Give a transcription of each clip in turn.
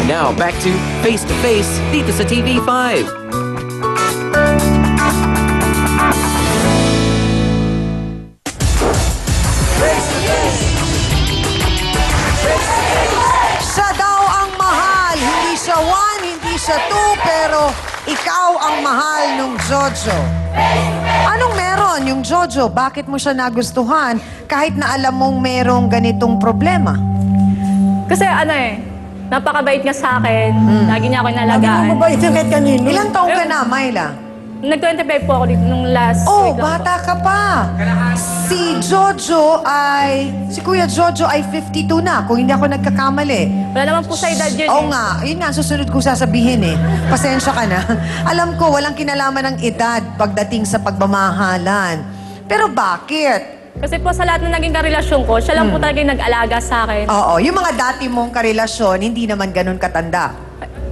Now back to Face to Face dito sa TV5. Siya daw ang mahal. Hindi siya 1, hindi siya 2, pero ikaw ang mahal nung Jojo. Anong meron yung Jojo? Bakit mo siya nagustuhan kahit na alam mong merong ganitong problema? Kasi napakabait niya sa akin. Lagi niya ako inalagaan. Mabait yung kahit kanino. Ilang taong ka na, Myla? Nag-25 po ako dito nung last Oh, week lang po. bata ka pa. Si Kuya Jojo ay 52 na, kung hindi ako nagkakamali. Wala naman po sa edad yun. Oo nga, yun nga, susunod kong sasabihin eh. Pasensya ka na. Alam ko, walang kinalaman ng edad pagdating sa pagmamahalan. Pero bakit? Kasi po sa lahat ng naging karelasyon ko, siya lang po talaga yung nag-alaga sa akin. Oo, yung mga dati mong karelasyon, hindi naman ganun katanda.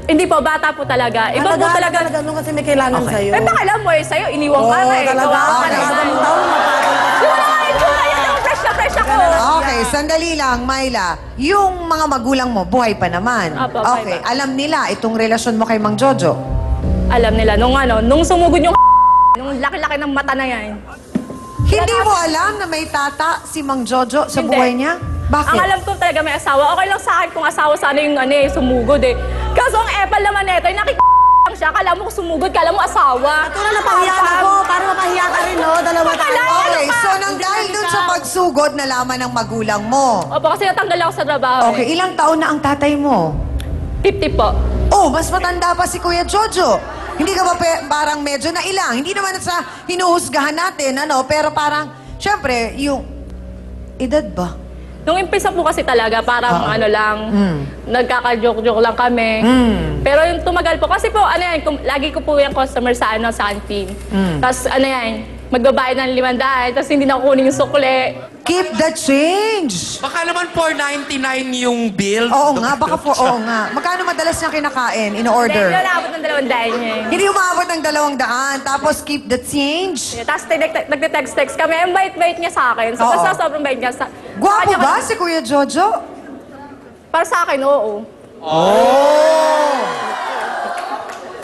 Hindi po, bata po talaga. Iba po talaga. Talaga nung kasi may kailangan sa'yo. Eh, baka alam mo sa'yo, iniwang ka na eh. talaga. Gawa ka Okay. naman. Taon, mapatol. Di wala nga itsura yan, fresh na fresh ako. Okay, sandali lang, Myla. Yung mga magulang mo, buhay pa naman. Apo, buhay Okay, pa. alam nila itong relasyon mo kay Mang Jojo. Alam nila, nung sumugod yung nung laki-laki ng mata na yan. Hindi mo alam na may tata si Mang Jojo sa Hindi. buhay niya? Bakit? Ang alam ko talaga may asawa. Okay lang sa akin kung asawa sana yung sumugod eh. Kaso ang epal naman neto, lang siya. Kala mo sumugod, kala mo asawa. Ito na napahiya ako. Para mapahiya ka rin, no? Dalawa tayo. Okay, so nang dahil dun sa pagsugod, nalaman ng magulang mo. Opo, kasi natanggal ako sa trabaho Okay, ilang taon na ang tatay mo? 50 po. Oh, mas matanda pa si Kuya Jojo. Hindi ka ba parang medyo na ilang? Hindi naman sa hinuhusgahan natin, pero parang, syempre, yung edad ba? Nung umpisa po kasi talaga, parang nagkaka-joke-joke lang kami. Pero yung tumagal po, kasi po, lagi ko po yung customer sa canteen. Tapos magbabayad ng 500, tapos hindi na kukunin yung sukle. Keep the change! Baka naman 499 yung bill. Oo nga, oo nga. Magkano madalas niya kinakain, Hindi, in-order? hindi naabot ng 200 niya eh. Hindi umabot ng 200, tapos keep the change. Tapos nagte-text kami, ang bait-bait niya sa akin. So, Oo. basta sobrang bait niya. Gwapo Kanya- ba si Kuya Jojo? Para sa akin, oo.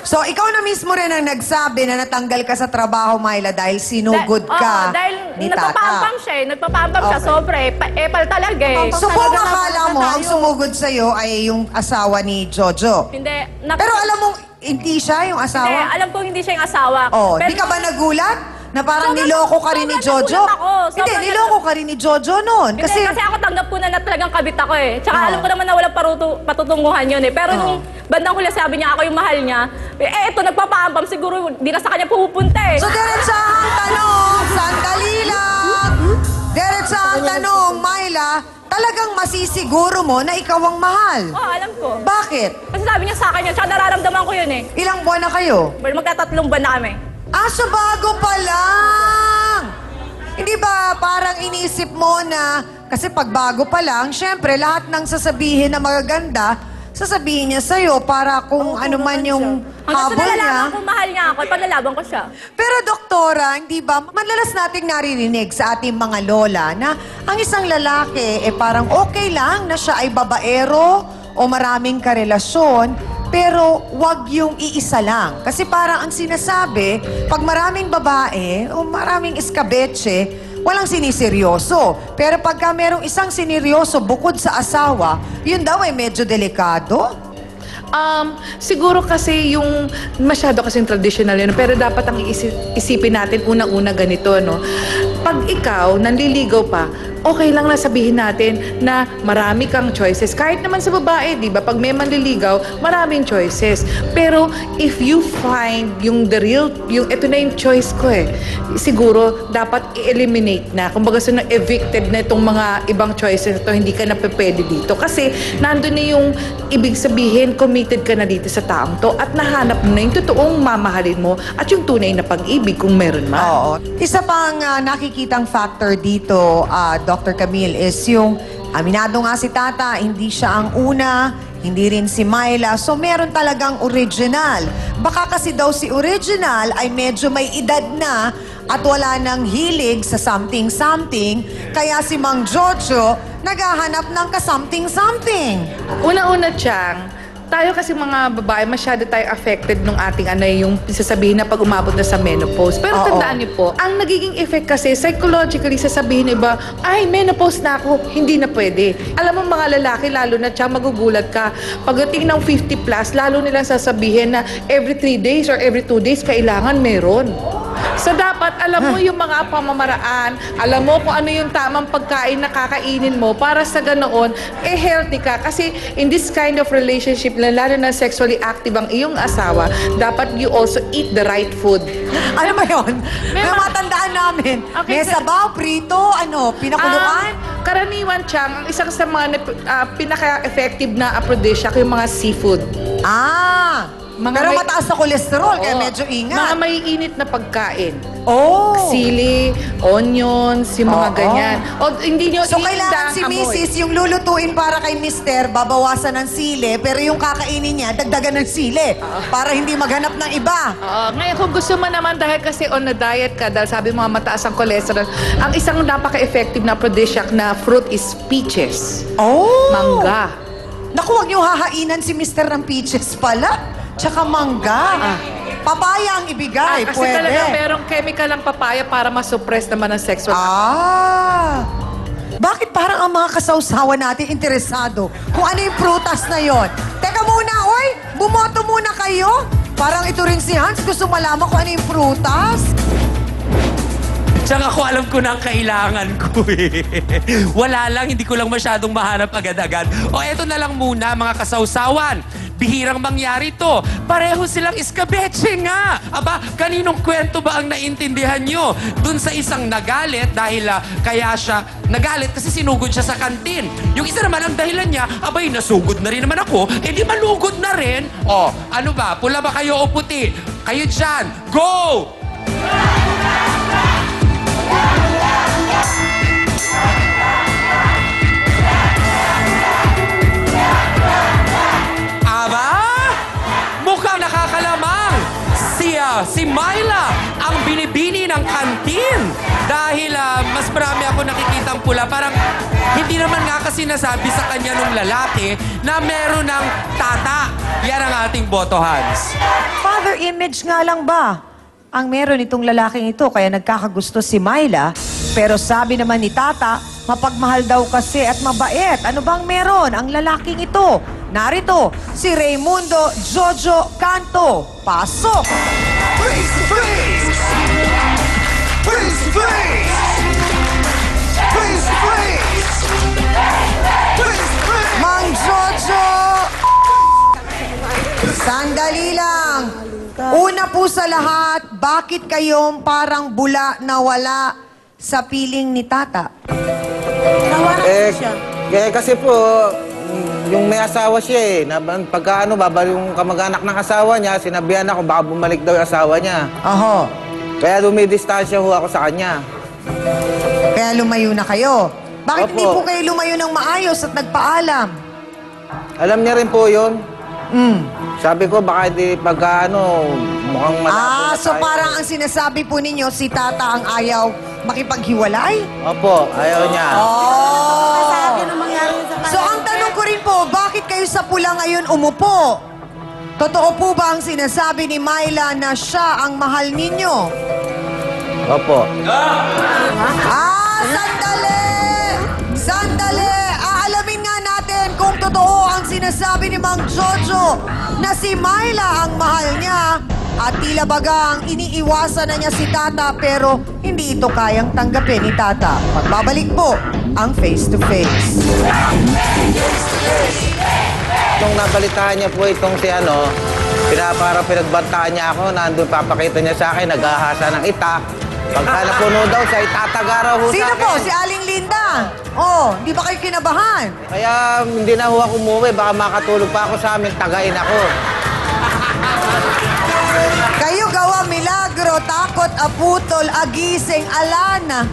So, ikaw na mismo rin ang nagsabi na natanggal ka sa trabaho, Myla, dahil sinugod ka dahil ni nagpapampam Tata. siya eh. Nagpapampam siya, sobra eh. Epal talaga eh. So, kung akala mo ang sumugod sa'yo ay yung asawa ni Jojo. Hindi. Pero alam mong hindi siya yung Hindi, asawa? alam ko hindi siya yung asawa. Oh, Pero di ka ba nagulat? Na parang Sobrang- niloko ka rin ni sobrang Jojo? nagulat ako. Hindi, Sobrang niloko ka rin ni Jojo noon. Kasi ako tanggap ko na talagang kabit ako eh. Tsaka Oo. alam ko naman na walang patutunguhan yun eh. Pero nung bandang huli sabi niya ako yung mahal niya, ito nagpapaambam, siguro di na sa kanya pupunta eh. So, diretsahang tanong, sandali lang. Diretsahang tanong, Myla, talagang masisiguro mo na ikaw ang mahal. Oo, alam ko. Bakit? Kasi sabi niya sa akin yun, tsaka nararamdaman ko yun eh. Ilang buwan na kayo? Magtatatlong buwan na kami. So bago pa lang! Hindi ba parang iniisip mo na, kasi pag bago pa lang, syempre lahat ng sasabihin na magaganda, sasabihin niya sa'yo para kung ano man yung Hanggang sa habol niya. nalalaman ko mahal niya ako, paglalaban ko siya. Pero doktora, hindi ba, madalas nating naririnig sa ating mga lola na ang isang lalaki, parang okay lang na siya ay babaero o maraming karelasyon, pero wag yung iisa lang. Kasi parang ang sinasabi, pag maraming babae o maraming iskabetche, walang siniseryoso. Pero pagka merong isang sineryoso bukod sa asawa, yun daw ay medyo delikado. Siguro kasi yung masyado kasing traditional yun, pero dapat ang isipin natin unang-una ganito, no? Pag ikaw nanliligaw pa, okay lang na sabihin natin na marami kang choices. Kahit naman sa babae, di ba? Pag may manliligaw, maraming choices. Pero if you find yung the real, yung ito na yung choice ko eh, siguro dapat i-eliminate na. Kumbaga na evicted na itong mga ibang choices na ito, hindi ka na pwede dito. Kasi nandun na yung ibig sabihin, committed ka na dito sa taong to at nahanap mo na yung totoong mamahalin mo at yung tunay na pag-ibig kung meron man. Oo. Isa pang nakikitang factor dito, Dr. Camille, is yung aminado nga si Tata, hindi siya ang una, hindi rin si Myla. So, meron talagang original. Baka kasi daw si original ay medyo may edad na at wala nang hilig sa something-something. Kaya si Mang Jojo naghahanap ng ka-something-something. Una-una, Chang, tayo kasi mga babae, masyado tayo affected nung ating yung sasabihin na pag umabot na sa menopause. Pero Oo. tandaan niyo po, ang nagiging effect kasi, psychologically, sasabihin ng iba, ay, menopause na ako, hindi na pwede. Alam mo mga lalaki, lalo na siya, magugulat ka. Pagdating ng 50 plus, lalo nilang sasabihin na every 3 days or every 2 days, kailangan meron. So dapat alam mo yung mga pamamaraan, alam mo kung ano yung tamang pagkain na kakainin mo para sa ganoon, healthy ka. Kasi in this kind of relationship, lalo na sexually active ang iyong asawa, dapat you also eat the right food. Ano ba yun? May May matandaan namin. Okay, May sabaw, prito, pinakuluan. Karaniwan, Chang, ang isang sa mga pinaka-effective na aphrodisiac, yung mga seafood. Mga Pero mataas na kolesterol, kaya Oo. medyo Mga ingat. maiinit na pagkain. Oh! Sili, onions, yung mga Oo. ganyan. O hindi nyo So, iinda kailangan ang si amoy. Mrs. yung lulutuin para kay Mister, babawasan ng sili, pero yung kakainin niya, dagdagan ng sili. Para hindi maghanap ng iba. Ngayon, kung gusto mo naman dahil kasi on a diet ka, dahil sabi mo mataas ang cholesterol, ang isang napaka-effective na aphrodisiac na fruit is peaches. Oh! Mangga. Naku, huwag niyo hahainan si Mister ng peaches pala. Tsaka mangga. Papaya ang ibigay, Kasi pwede. talaga merong chemical ang papaya para ma-suppress naman ang sexual. Bakit parang ang mga kasawsawa natin interesado kung ano yung prutas na yon? Teka muna, oy! Bumoto muna kayo! Parang ito rin si Hans, gusto malaman kung ano yung prutas. Tsaka ako alam ko na ang kailangan ko eh. Wala lang, hindi ko lang masyadong mahanap agad-agad. O eto na lang muna mga kasawsawan. Bihirang mangyari to. Pareho silang iskabeche nga. Aba, kaninong kwento ba ang naintindihan nyo? Dun sa isang nagalit dahil kaya siya nagalit kasi sinugod siya sa kantin. Yung isa naman ang dahilan niya, abay, nasugod na rin naman ako, di malugod na rin. O, ano ba? Pula ba kayo o puti? Kayo dyan, go! Aba, mukhang nakakalamang si Myla ang binibini ng kantin. Dahil mas marami ako nakikitang pula. Parang hindi naman nga kasi nasabi sa kanya nung lalaki na meron ng tata. Yan ang ating boto, Hans. Father image nga lang ba ang meron itong lalaking ito kaya nagkakagusto si Myla? Pero sabi naman ni Tata, mapagmahal daw kasi at mabait. Ano bang meron ang lalaking ito? Narito, si Raimundo Jojo Canto. Pasok! Face to face! Face to face! Face to face! Face to face! Mang Jojo! Sandali lang. Una po sa lahat, bakit kayong parang bula na wala sa piling ni Tata? Nawa na po siya. Kasi po, yung may asawa siya pagka yung kamag-anak ng asawa niya, sinabihan ako baka bumalik daw yung asawa niya. Aho. Kaya dumidistansya ho ako sa kanya. Kaya lumayo na kayo. Bakit Opo. hindi po kayo lumayo ng maayos at nagpaalam? Alam niya rin po yun. Sabi ko, baka di pagka mukhang malabo na So tayo. parang ang sinasabi po ninyo, si Tata ang ayaw makipaghiwalay? Opo, ayaw niya. Sa akin ang mangyari sa kanya. So ang tanong ko rin po, bakit kayo sa pula ngayon umupo? Totoo po ba ang sinasabi ni Myla na siya ang mahal ninyo? Opo. Sandali! Sandali! Aalamin nga natin kung totoo ang sinasabi ni Mang Jojo na si Myla ang mahal niya at tila bagang iniiwasan na niya si Tata pero hindi ito kayang tanggapin ni Tata. Magbabalik po ang Face to Face. Itong nabalitaan niya po itong si parang pinagbantaan niya ako, nandun papakita niya sa akin, naghahasa ng itak. Pagka napuno daw siya, itatagaraw ho sa Sino akin. po? Si Aling Linda. Oh, di ba kayo kinabahan? Kaya hindi na ho ako umuwi, baka makatulog pa ako sa amin, tagain ako. Kayo gawa milagro, takot, aputol, agising, alana.